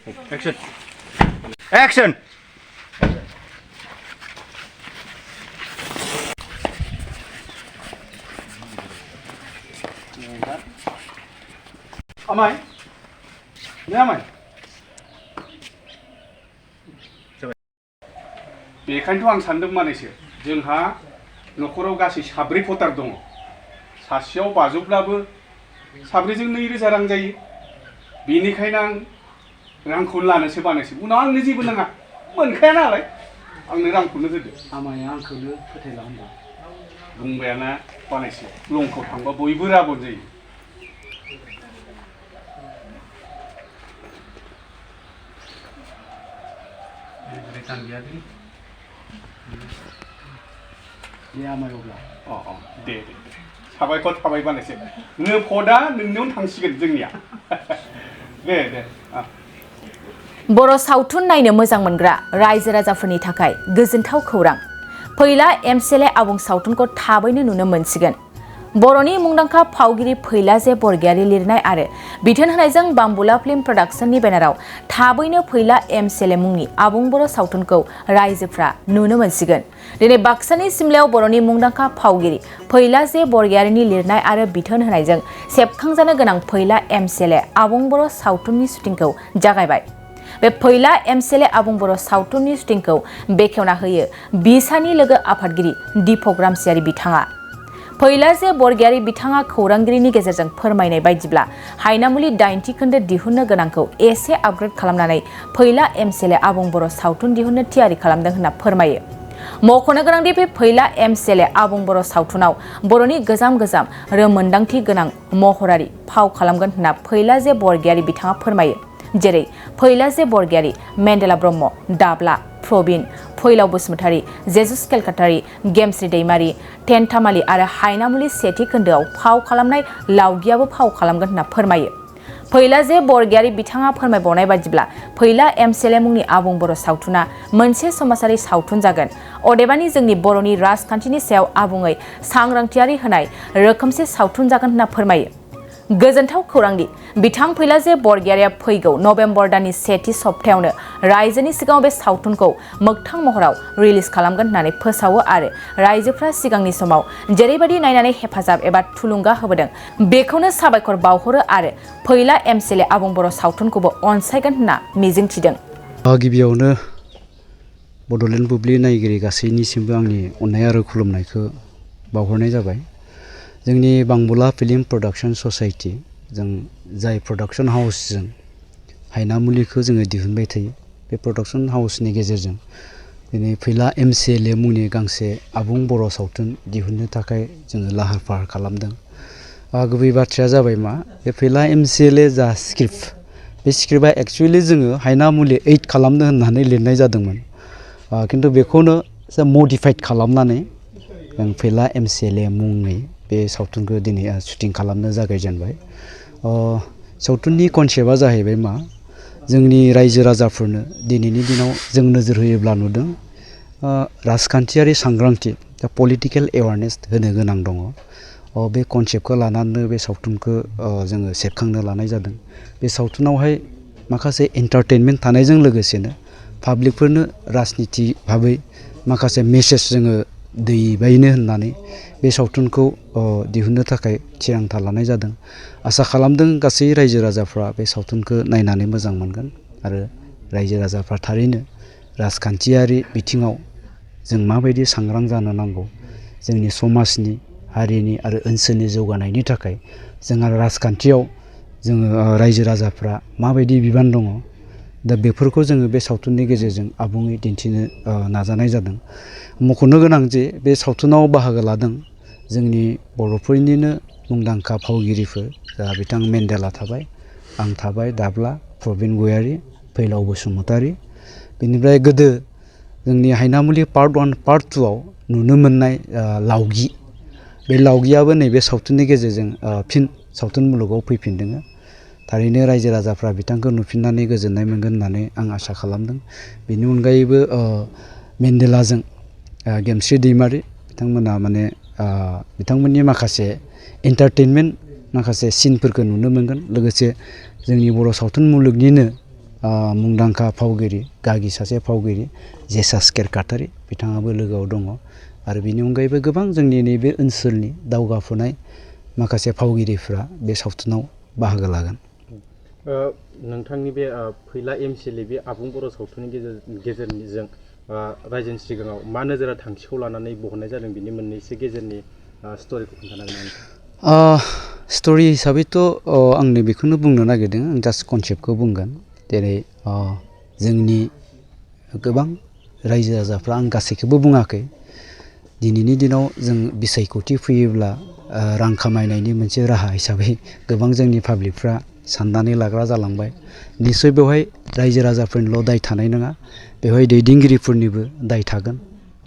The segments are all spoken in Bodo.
Action. Action. Amai. Ne amai? बेखायनोथ' आं सानदों मानैसो जोंहा न'खराव गासै 4 भटार दङ सासेयाव 500ब्लाबो 4जों 2000 रां जायो बेनिखायनो आं रांखौ लानोसो बानायसै उनाव आंनो जेबो नाङा मोनखाया नालाय आंनो रांखौनो होदो आमाया आंखौनो फोथायला होनबा बुंबायाना बानायसै लंखौ थांबा बयबो राबन जायो दे आमायब्ला दे साबायखर थाबाय बानायसै नो फदा नोंनियावनो थांसिगोन जोंनिया दे बर' सावथुन नायनो मोजां मोनग्रा रायजो राजाफोरनि थाखाय गोजोनथाव खौरां फैला एमसीएलए आबुं सावथुनखौ थाबैनो नुनो मोनसिगोन बर'नि मुंदांखा फावगिरि फैलाजे बरगयारी लिरनाय आरो बिथोन होनायजों बाम्बुला फिल्म प्रडाक्शननि बेनाराव थाबैनो फैला एमसीएलए मुंनि आबुं बर' सावथुनखौ रायजोफ्रा नुनो मोनसिगोन दिनै बाक्सानि सिमलायाव बर'नि मुंदांखा फावगिरि फैलाजे बरगयारीनि लिरनाय आरो बिथोन होनायजों सेबखांजानो गोनां फैला एमसीएलए आबुं बर' सावथुननि शुटिंखौ जागायबाय बे फैला एमसीएलए आबुं बर' सावथुननि शुटिंखौ बेखेवना होयो बिसानि लोगो आफादगिरि दीपक रामसियारि बिथाङा फैलाजे बरगयारी बिथाङा खौरांगिरिनि गेजेरजों फोरमायनाय बायदिब्ला हायनामुलि 90 खोन्दो दिहुननो गोनांखौ एसे आपग्रेड खालामनानै फैला एमसीएलए आबुं बर' सावथुन दिहुननो थियारि खालामदों होनना फोरमायो मख'नो गोनांदि बे फैला एमसीएलए आबुं बर' सावथुनाव बर'नि गोजाम रोंमोन्दांथि गोनां महरारि फाव खालामगोन होनना फैलाजे बरगयारी बिथाङा फोरमायो जेरै फैलाजे बरगयारी मेन्डेला ब्रह्म दाब्ला प्रबिन फैलाव बसुमतारी जेजुस केलकातारी गेमस्रि दैमारी टेन्टामालि आरो हायनामुलि सेथि खोन्दोआव फाव खालामनाय लावगियाबो फाव खालामगोन होनना फोरमायो फैलाजे बरगयारी बिथाङा फोरमायबावनाय बायदिब्ला फैला एमसीएलए मुंनि आबुं बर' सावथुना मोनसे समाजारि सावथुन जागोन अदेबानि जोंनि बर'नि राजखान्थिनि सायाव आबुङै सांग्रांथियारि होनाय रोखोमसे सावथुन जागोन होनना फोरमायो गोजोनथाव खौरांदि बिथां फैलाजे बरगयारीया फैगौ नभेम्बर दाननि सेथि सप्तायावनो रायजोनि सिगाङाव बे सावथुनखौ मोगथां महराव रिलिज खालामगोन होननानै फोसावो आरो रायजोफ्रा सिगांनि समाव जेरैबायदि नायनानै हेफाजाब एबा थुलुंगा होबोदों बेखौनो साबायखर बावहरो आरो फैला एमसीएलए आबुं बर' सावथुनखौबो अनसायगोन होनना मिजिंथिदों गिबियावनो बड'लेण्ड बुब्लि नायगिरि गासैनिसिमबो आंनि अननाय आरो खुलुमनायखौ बावहरनाय जाबाय जोंनि बाम्बुला फिल्म प्रडाक्शन ससाइटि जों जाय प्रडाक्शन हाउसजों हायनामुलिखौ जोङो दिहुनबाय थायो बे प्रडाक्शन हाउसनि गेजेरजों दिनै फैला एमसीएलए मुंनि गांसे आबुं बर' सावथुन दिहुननो थाखाय जोङो लाहार फाहार खालामदों गुबै बाथ्राया जाबाय मा बे फैला एमसीएलए जा स्क्रिप्ट बे स्क्रिप्टआ एक्चुअलि जोङो हायनामुलि 8 खालामनो होननानै लिरनाय जादोंमोन खिन्थु बेखौनो मडिफाइड खालामनानै जों फैला एमसीएलए मुङै बे सावथुनखौ दिनै शुटिं खालामनो जागायजेनबाय सावथुननि कनसेप्टआ जाहैबाय मा जोंनि रायजो राजाफोरनो दिनैनि दिनाव जों नोजोर होयोब्ला नुदों राजखान्थियारि सांग्रांथि दा पलिटिकेल एवारनेस होनो गोनां दङ बे कनसेप्टखौ लानानै बे सावथुनखौ जोङो सेबखांनो लानाय जादों बे सावथुनावहाय माखासे एन्टारटेनमेन्ट थानायजों लोगोसेनो पाब्लिकफोरनो राजनिथि भाबै माखासे मेसेज जोङो दैबायनो होननानै बे सावथुनखौ दिहुननो थाखाय थिरांथा लानाय जादों आसा खालामदों गासै रायजो राजाफ्रा बे सावथुनखौ नायनानै मोजां मोनगोन आरो रायजो राजाफ्रा थारैनो राजखान्थियारि बिथिङाव जों माबायदि सांग्रां जानो नांगौ जोंनि समाजनि हारिनि आरो ओनसोलनि जौगानायनि थाखाय जोंहा राजखान्थियाव जोङो रायजो राजाफ्रा माबायदि बिबान दङ दा बेफोरखौ जोङो बे सावथुननि गेजेरजों आबुङै दिन्थिनो नाजानाय जादों मख'नो गोनां जे बे सावथुनाव बाहागो लादों जोंनि बर'फोरनिनो मुंदांखा फावगिरिफोर दा बिथां मेन्डेला थाबाय आं थाबाय दाब्ला प्रबिन गयारी फैलाव बसुमतारी बेनिफ्राय गोदो जोंनि हायनामुलि पार्ट 1 पार्ट 2 आव नुनो मोननाय लावगि बे लावगियाबो नैबे सावथुननि गेजेरजों फिन सावथुन मुलुगाव फैफिनदों थारैनो रायजो राजाफ्रा बिथांखौ नुफिननानै गोजोननाय मोनगोन होननानै आं आसा खालामदों बेनि अनगायैबो मेन्डेलाजों गेमस्रि दैमारी बिथांमोना माने बिथांमोननि माखासे एन्टारटेनमेन्ट माखासे सिनफोरखौ नुनो मोनगोन लोगोसे जोंनि बर' सावथुन मुलुगनिनो मुंदांखा फावगिरि गागि सासे फावगिरि जेसास केरकाटारि बिथाङाबो लोगोआव दङ आरो बिनि अनगायैबो गोबां जोंनि नैबे ओनसोलनि दावगाफुनाय माखासे फावगिरिफ्रा बे सावथुनाव बाहागो लागोन। नोंथांनि बे फैला एमसिएलए बे आबुं बर' सावथुननि गेजेरजों रायजोनि सिगाङाव मा नोजोरा थांखिखौ लानानै बहननाय जादों बिनि मोननैसो गेजेरनि स्ट'रिखौ खोन्थानो हागोन नामा? स्ट'रि हिसाबैथ' आं बेखौनो बुंनो नागिरदों, आं जास्ट कनसेप्टखौ बुंगोन। जेरै जोंनि गोबां रायजो राजाफ्रा, आं गासैखौबो बुङाखै, दिनैनि दिनाव जों बिसायख'थि फैयोब्ला रां खामायनायनि मोनसे राहा हिसाबै गोबां जोंनि पाब्लिकफ्रा साननानै लाग्रा जालांबाय। निस्सय बेवहाय रायजो राजाफोरनिल' दाय थानाय नङा, बेवहाय दैदेनगिरिफोरनिबो दाय थागोन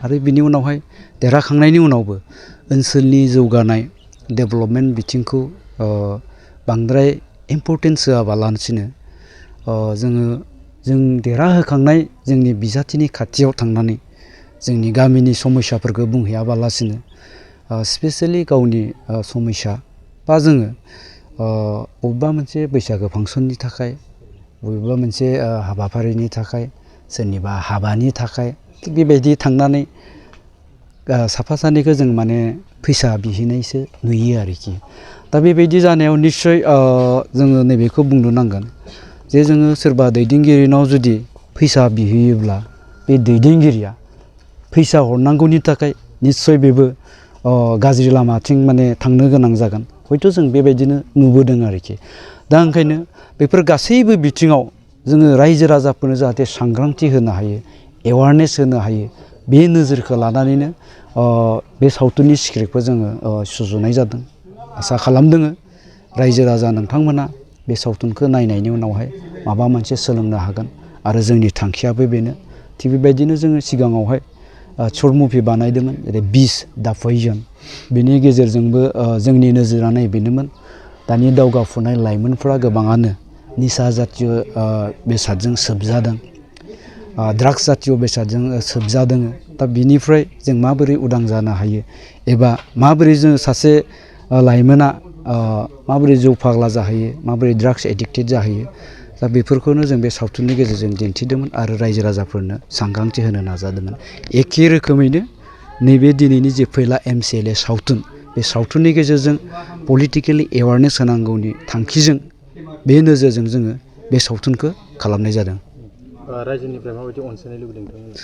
आरो बिनि उनावहाय देरहाखांनायनि उनावबो ओनसोलनि जौगानाय डेभेलपमेन्ट बिथिंखौ बांद्राय इम्परटेन्स होआबालासिनो जों देरहाहोखांनाय जोंनि बिजाथिनि खाथियाव थांनानै जोंनि गामिनि समस्याफोरखौ बुंहैयाबालासिनो स्पेसियेलि गावनि समस्या बा जोङो बबेबा मोनसे बैसागो फांसननि थाखाय, बबेबा मोनसे हाबाफारिनि थाखाय, सोरनिबा हाबानि थाखाय थिग बेबायदि थांनानै साफा सानैखौ जों माने फैसा बिहैनायसो नुयो आरोखि। दा बेबायदि जानायाव निस्सय जोङो नैबेखौ बुंनो नांगोन जे जोङो सोरबा दैदेनगिरिनाव जुदि फैसा बिहैयोब्ला बे दैदेनगिरिया फैसा हरनांगौनि थाखाय निस्सय बेबो गाज्रि लामाथिं माने थांनो गोनां जागोन। हयथ' जों बेबायदिनो नुबोदों आरोखि। दा ओंखायनो बेफोर गासैबो बिथिङाव जोङो रायजो राजाफोरनो जाहाथे सांग्रांथि होनो हायो, एवारनेस होनो हायो, बे नोजोरखौ लानानैनो बे सावथुननि स्क्रिप्टखौ जोङो सुजुनाय जादों। आसा खालामदों रायजो राजा नोंथांमोना बे सावथुनखौ नायनायनि उनावहाय माबा मोनसे सोलोंनो हागोन आरो जोंनि थांखियाबो बेनो। थिग बेबायदिनो जोङो सिगाङावहाय शर्ट मुभि बानायदोंमोन, जेरै बिस दा पयजन। बिनि गेजेरजोंबो जोंनि नोजोरा बेनोमोन, दानि दावगाफुनाय लाइमोनफ्रा गोबाङानो निसा जातीय बेसादजों सोबजादों, ड्राग्स जातीय बेसादजों सोबजादों। दा बिनिफ्राय जों माबोरै उदां जानो हायो एबा माबोरै जोङो सासे लाइमोना माबोरै जौ फाग्ला जाहैयो, माबोरै ड्राग्स एडिक्टेड जाहैयो, दा बेफोरखौनो जों बे सावथुननि गेजेरजों दिन्थिदोंमोन आरो रायजो राजाफोरनो सांग्रांथि होनो नाजादोंमोन। एखे रोखोमैनो नैबे दिनैनि जे फैला एमसिएलए सावथुन, बे सावथुननि गेजेरजों पलिटिकेलि एवारनेस होनांगौनि थांखिजों, बे नोजोरजों जोङो बे सावथुनखौ खालामनाय जादों। रायजोनिफ्राय माबायदि अनसायनाय लुबैदों नोंथांमोना?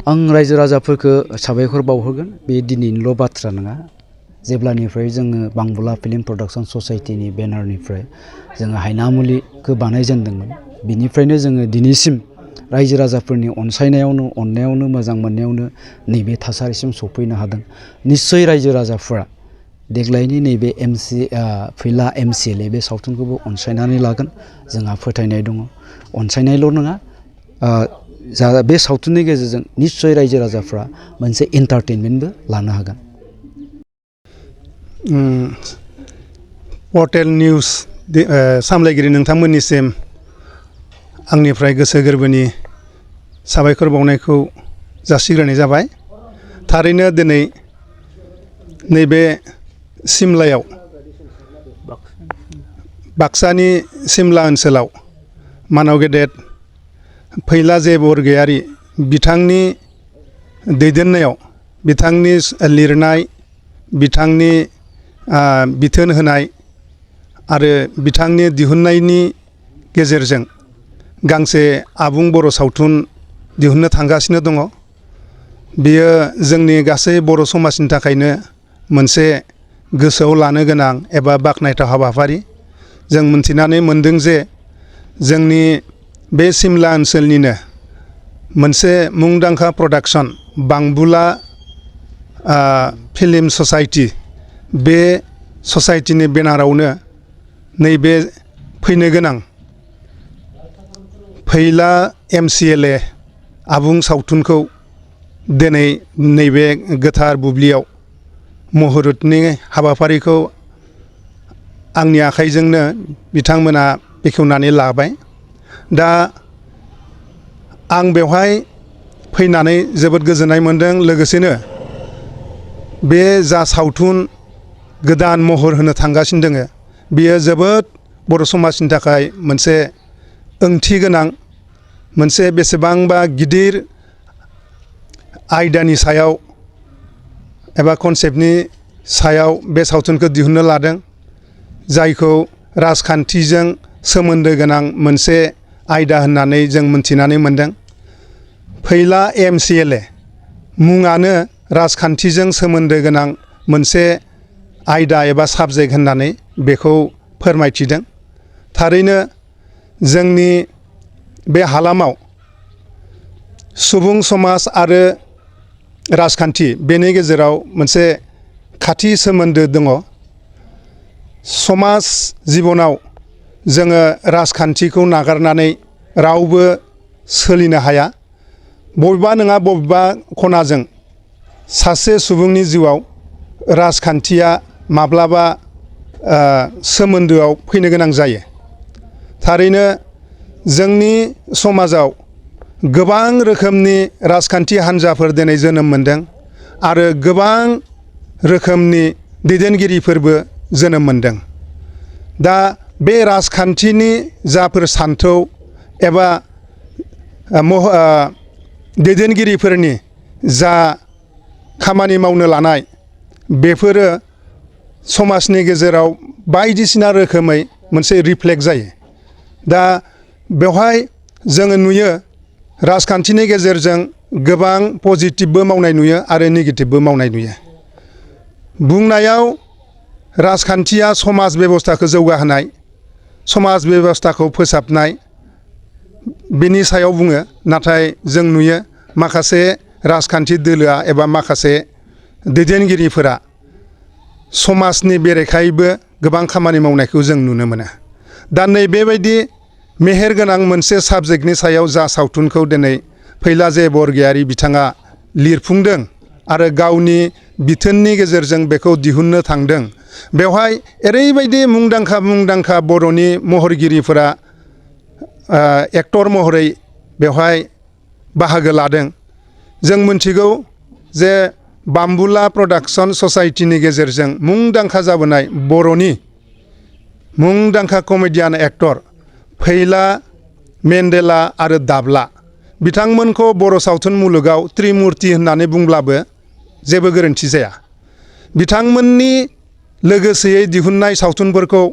आं रायजो राजाफोरखौ साबायखर बावहोगोन। बे दिनैनिल' बाथ्रा नङा, जेब्लानिफ्राय जोङो बांबुला फिल्म प्रडाक्सन ससाइटिनि बेनारनिफ्राय जोङो हायनामुलिखौ बानायजेनदोंमोन, बिनिफ्रायनो जोङो दिनैसिम रायजो राजाफोरनि अनसायनायावनो, अननायावनो, मोजां मोननायावनो नैबे थासारिसिम सफैनो हादों। निस्सय रायजो राजाफोरा देग्लायनि नैबे फैला एमसिएलए बे सावथुनखौबो अनसायनानै लागोन, जोंहा फोथायनाय दङ। अनसायनायल' नङा, बे सावथुननि गेजेरजों निस्सय रायजो राजाफ्रा मोनसे एन्टारटेनमेन्टबो लानो हागोन। पर्टेल निउस सामलायगिरि नोंथांमोननिसिम आंनिफ्राय गोसो गोरबोनि साबायखर बावनायखौ जासिग्रोनाय जाबाय। थारैनो दिनै नैबे सिमलायाव, बाक्सानि सिमला ओनसोलाव मानाव गेदेर फैला जे बरगयारि बिथांनि दैदेननायाव, बिथांनि लिरनाय, बिथांनि बिथोन होनाय आरो बिथांनि दिहुननायनि गेजेरजों गांसे आबुं बर' सावथुन दिहुननो थांगासिनो दङ। बेयो जोंनि गासै बर' समाजनि थाखायनो मोनसे गोसोआव लानो गोनां एबा बाख्नायथाव हाबाफारि। जों मोनथिनानै मोनदों जे जोंनि बे सिमला ओनसोलनिनो मोनसे मुंदांखा प्रडाक्सन बांबुला फिल्म ससाइटि, बे ससाइटिनि बेनारावनो नैबे फैनो गोनां फैला एमसिएलए आबुं सावथुनखौ दिनै नैबे गोथार बुब्लियाव मुहुरतनि हाबाफारिखौ आंनि आखाइजोंनो बिथांमोना बेखेवनानै लाबाय। दा आं बेवहाय फैनानै जोबोद गोजोननाय मोन्दों। लोगोसेनो बे जा सावथुन गोदान महर होनो थांगासिनो दोङो, बियो जोबोद बर' समाजनि थाखाय मोनसे ओंथि गोनां मोनसे बेसेबांबा गिदिर आयदानि सायाव एबा कनसेप्टनि सायाव बे सावथुनखौ दिहुननो लादों, जायखौ राजखान्थिजों सोमोन्दो गोनां मोनसे आयदा होननानै जों मोनथिनानै मोनदों। फैला MCLA मुङानो राजखान्थिजों सोमोन्दो गोनां मोनसे आयदा एबा साबजेक्ट होननानै बेखौ फोरमायथिदों। थारैनो जोंनि बे हालामाव सुबुं समाज आरो राजखान्थि बेनि गेजेराव मोनसे खाथि सोमोन्दो दङ। समाज जिबनाव जोङो राजखान्थिखौ नागारनानै रावबो सोलिनो हाया। बबेबा नङा बबेबा खनाजों सासे सुबुंनि जिउआव राजखान्थिया माब्लाबा सोमोन्दोआव फैनो गोनां जायो। थारैनो जोंनि समाजाव गोबां रोखोमनि राजखान्थि हान्जाफोर दिनै जोनोम मोनदों आरो गोबां रोखोमनि दैदेनगिरिफोरबो जोनोम मोनदों। दा बे राजखान्थिनि जाफोर सान्थौ एबा दैदेनगिरिफोरनि जा खामानि मावनो लानाय, बेफोरो समाजनि गेजेराव बायदिसिना रोखोमै मोनसे रिफ्लेक्ट जायो। दा बेवहाय जोङो नुयो राजखान्थिनि गेजेरजों गोबां पजिटिभबो मावनाय नुयो आरो नेगेटिभबो मावनाय नुयो। बुंनायाव राजखान्थिया समाज बेबस्थाखौ जौगाहोनाय, समाज बेबस्थाखौ फोसाबनाय बेनि सायाव बुङो, नाथाय जों नुयो माखासे राजखान्थि दोलोआ एबा माखासे दैदेनगिरिफोरा समाजनि बेरेखायैबो गोबां खामानि मावनायखौ जों नुनो मोनो। दा नैबेबायदि मेहेरगोनां मोनसे साबजेक्टनि सायाव जा सावथुनखौ दिनै फैला जे बरगयारी बिथाङा लिरफुंदों आरो गावनि बिथोननि गेजेरजों बेखौ दिहुननो थांदों, बेवहाय ओरैबायदि मुंदांखा बर'नि महरगिरिफोरा एक्टर महरै बेवहाय बाहागो लादों। जों मिथिगौ जे बाम्बुला प्रडाक्शन ससाइटिनि गेजेरजों मुंदांखा जाबोनाय बर'नि मुंदांखा कमेडियान एक्टर फैला, मेन्डेला आरो दाब्ला बिथांमोनखौ बर' सावथुन मुलुगाव त्रिमुर्ति होननानै बुंब्लाबो जेबो गोरोन्थि जाया। बिथांमोननि लोगोसेयै दिहुननाय सावथुनफोरखौ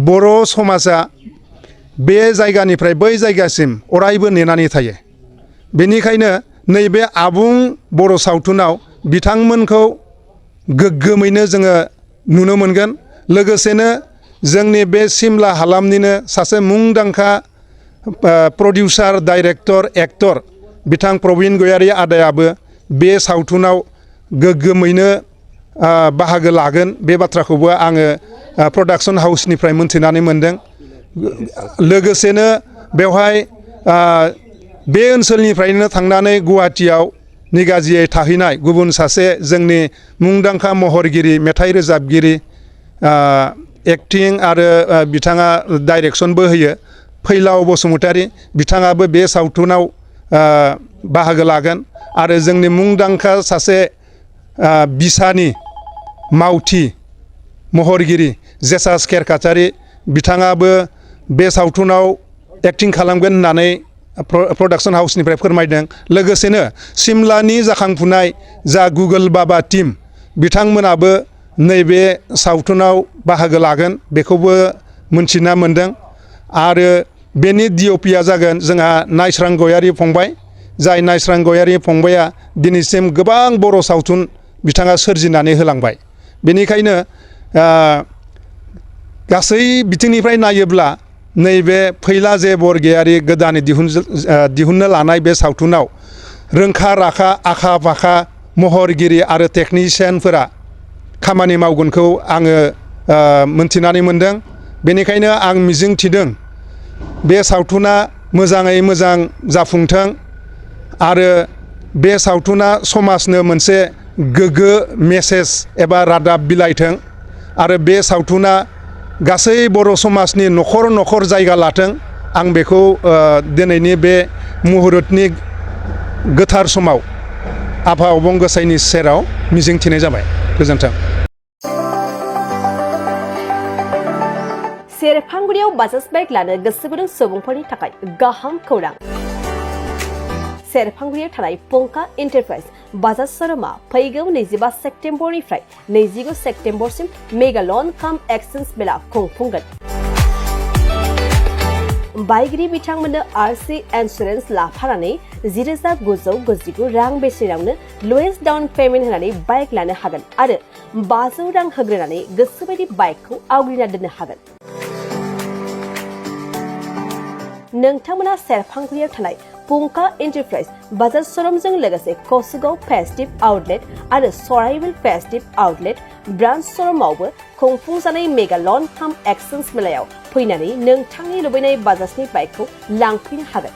बर' समाजा बे जायगानिफ्राय बै जायगासिम अरायबो नेनानै थायो। बेनिखायनो नैबे आबुं बर' सावथुनाव बिथांमोनखौ गोग्गोमैनो जोङो नुनो मोनगोन। लोगोसेनो जोंनि बे सिमला हालामनिनो सासे मुंदांखा प्रडिउसार, डाइरेक्टर, एक्टर बिथां प्रबिन गयारी आदायाबो बे सावथुनाव गोग्गोमैनो बाहागो लागोन। बे बाथ्राखौबो आङो प्रडाक्सन हाउसनिफ्राय मोनथिनानै मोनदों। लोगोसेनो बेवहाय बे ओनसोलनिफ्रायनो थांनानै गुवाहाटियाव निगाजियै थाहैनाय गुबुन सासे जोंनि मुंदांखा महरगिरि, मेथाइ रोजाबगिरि, एक्टिं आरो बिथाङा डाइरेक्सनबो होयो, फैलाव बसुमतारी बिथाङाबो बे सावथुनाव बाहागो लागोन। आरो जोंनि मुंदांखा सासे बिसानि मावथि महरगिरि जेसास केरकाटारि बिथाङाबो बे सावथुनाव एक्टिं खालामगोन होननानै प्रडाक्सन हाउसनिफ्राय फोरमायदों। लोगोसेनो सिमलानि जाखांफुनाय जा गुगोल बाबा टीम बिथांमोनाबो नैबे सावथुनाव बाहागो लागोन, बेखौबो मोनथिना मोनदों। आरो बेनि DOPआ जागोन जोंहा नायस्रां गयारी फंबाय, जाय नायस्रां गयारी फंबाया दिनैसिम गोबां बर' सावथुन बिथाङा सोरजिनानै होलांबाय। बेनिखायनो गासै बिथिंनिफ्राय नायोब्ला नैबे फैला जे बरगयारी गोदानै दिहुननो लानाय बे सावथुनाव रोंखा राखा आखा फाखा महरगिरि आरो टेकनिशियानफोरा खामानि मावगोनखौ आङो मोनथिनानै मोनदों। बेनिखायनो आं मिजिं थिदों बे सावथुना मोजाङै मोजां जाफुंथों आरो बे सावथुना समाजनो मोनसे गोग्गो मेसेज एबा रादाब बिलाइथों आरो बे सावथुना गासै बर' समाजनि न'खर न'खर जायगा लाथों। आं बेखौ दिनैनि बे मुहुरतनि गोथार समाव आफा अबं गसाइनि सेराव मिजिंथिनाय जाबाय। गोजोन्थों। सेरफांगुरियाव बाजाज बाइक लानो गोसो गुदुं सुबुंफोरनि थाखाय गाहाम खौरां। सेरफांगुरियाव थानाय पंका एन्टारप्राइज बाजार शोरूमा फैगौ 25 सेप्तेम्बरनिफ्राय 29 सेप्तेम्बरसिम मेगा लन काम एक्सचेन्ज मेला खुंफुंगोन। बायगिरि बिथांमोननो आरसि इन्सुरेन्स लाफानानै 10,999 रां बेसेनावनो लवेस्ट डाउन पेमेन्ट होनानै बाइक लानो हागोन आरो 500 रां होग्रोनानै गोसोबायदि बाइकखौ आवग्रिना दोननो हागोन। नोंथांमोना सेरफांगुरियाव थानाय पंका एन्टारप्राइज बाजार शोरूमजों लोगोसे कसुगाव फेस्टिभ आउटलेट आरो सराइबिल फेस्टिभ आउटलेट ब्रान्च शोरूमावबो खुंफुंजानाय मेगा लन काम एक्सचेन्ज मेलायाव फैनानै नोंथांनि लुबैनाय बाजाजनि बाइकखौ लांफैनो हागोन।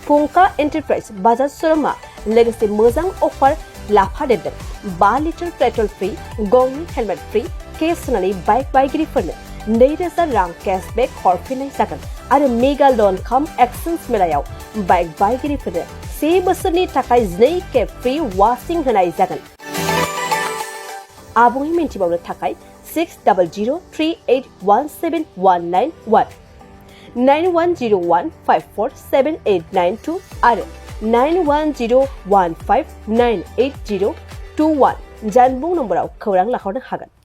पंका एन्टारप्राइज बाजार शोरूमा लोगोसे मोजां अफार लाफादेरदों। 5 लिटार पेट्रल फ्री, गंनि हेलमेट फ्री, केस होनानै बाइक बायगिरिफोरनो 2,000 रां केशबेक हरफिननाय जागोन आरो मेगा लन काम एक्सचेन्ज मेलायाव बाइक बायगिरिफोरनो 1 बोसोरनि थाखाय 2 खेब फ्री वाशिं होनाय जागोन। आबुङै मिन्थिबावनो थाखाय 6003817191 9101547892 आरो 9101598021 जानबुं नम्बराव खौरां लाहरनो हागोन।